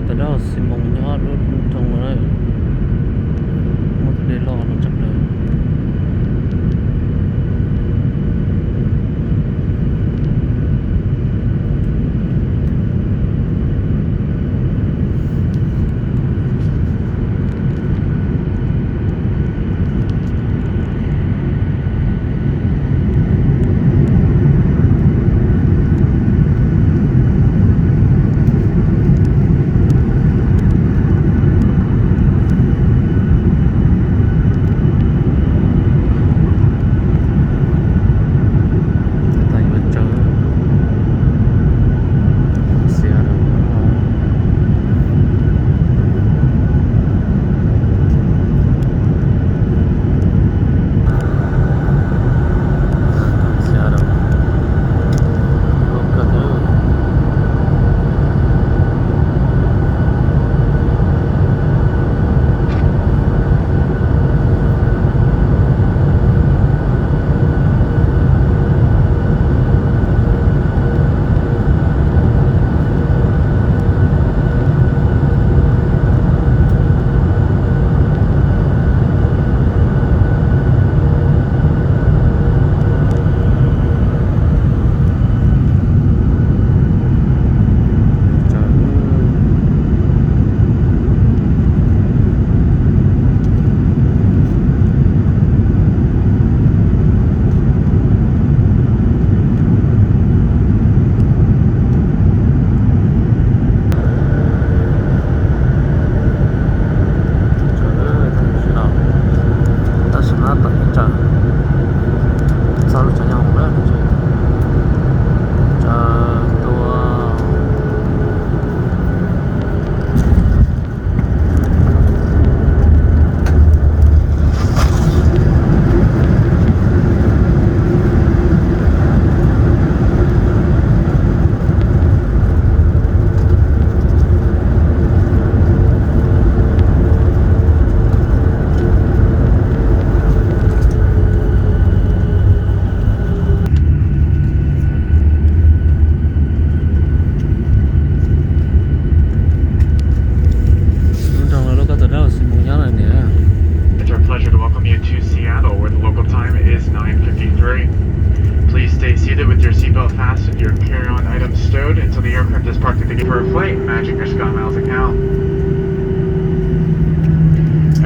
catedral Simon nhớ luôn trong đấy một cái đèn lo nó chập đời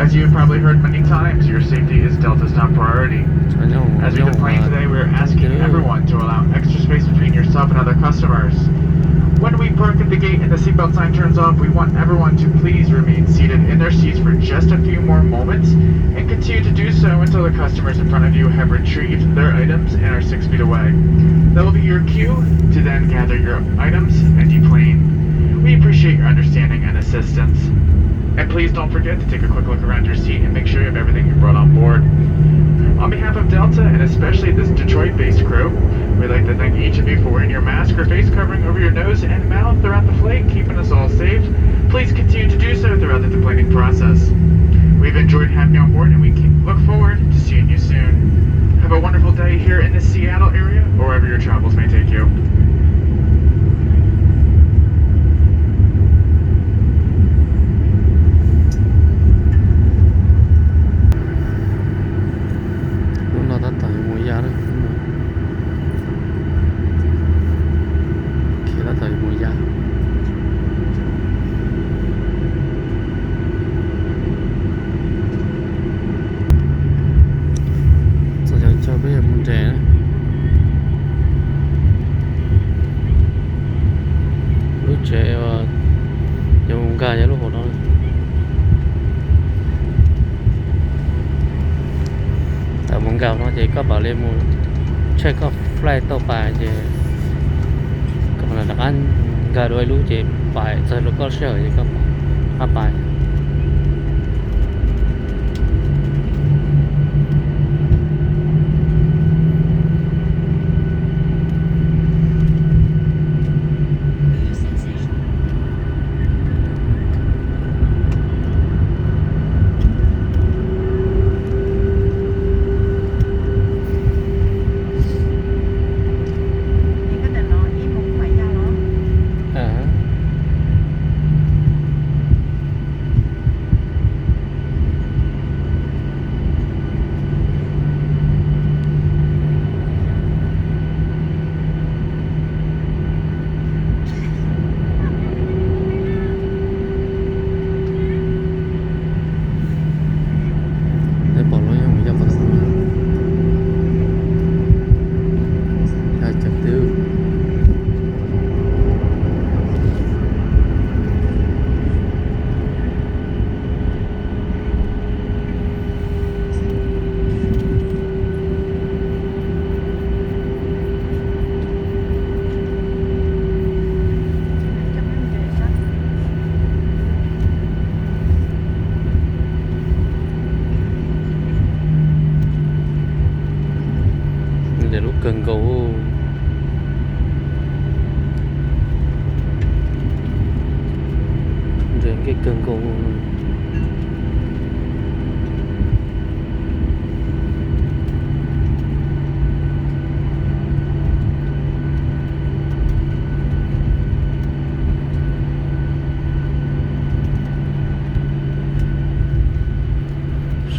As you have probably heard many times, your safety is Delta's top priority. As we deploy today, we are asking everyone to allow extra space between yourself and other customers. When we park at the gate and the seatbelt sign turns off, we want everyone to please remain seated in their seats for just a few more moments and continue to do so until the customers in front of you have retrieved their items and are 6 feet away. That will be your cue to then gather your items and deplane. We appreciate your understanding and assistance. And please don't forget to take a quick look around your seat and make sure you have everything you brought on board. On behalf of Delta, and especially this Detroit-based crew, we'd like to thank each of you for wearing your mask or face covering over your nose and mouth throughout the flight, keeping us all safe. Please continue to do so throughout the deplaning process. We've enjoyed having you on board, and we look forward to seeing you soon. Have a wonderful day here in the Seattle area, or wherever your travels may take you. gạo nó chỉ có bảo lên một check off flight tàu bài thì còn là đặc ăn gà đôi lú chỉ phải giờ nó có sở thì có bài cường cùng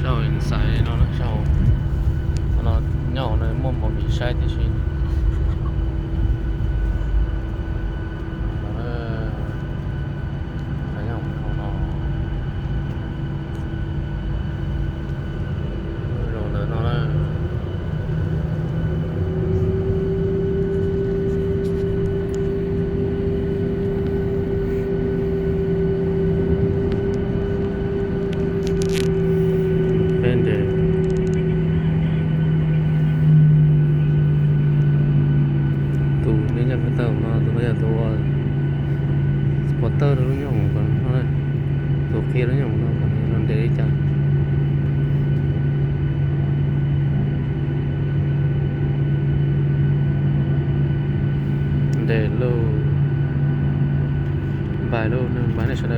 sau hiện tại nó sau nó nhỏ này mua một bị sai thì xin supporter nó nhỏng còn nó này tổ kia nó nhỏng nó còn nó để chăng để lô bài lô nên bán để cho nó